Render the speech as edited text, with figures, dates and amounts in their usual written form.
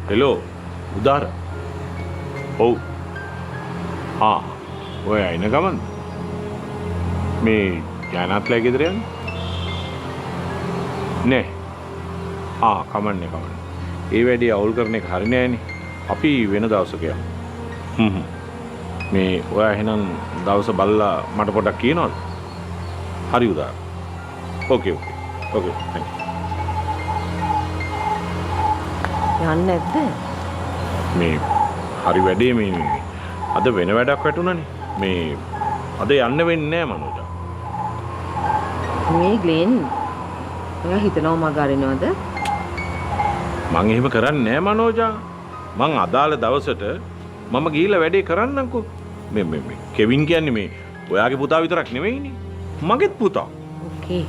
Hello උදාර ඔව් ඔය අයින ගමන් මේ ජයනාත්ලා ගෙදර යන්නේ නෑ කමන්නේ ඒ වැඩේ අවුල් කරන එක හරි නෑනේ අපි වෙන දවසක යමු මේ ඔයා එහෙනම් දවස බලලා මට පොඩ්ඩක් කියනවද හරි උදාර ඕකේ thank you යන්නේ නැද්ද? මේ හරි වැඩේ මේ අද වෙන වැඩක් වැටුණානේ. මේ අද යන්න වෙන්නේ නැහැ මනෝජා. මේ ග්ලෙන් ඔයා හිතනවා මග අරිනවද? මං එහෙම කරන්නේ නැහැ මනෝජා. මං අදාළ දවසට මම ගිහිල්ලා වැඩේ කරන්නම්කෝ. මේ කෙවින් කියන්නේ මේ ඔයාගේ පුතා විතරක් නෙවෙයිනේ. මගේත් පුතා. ඕකේ.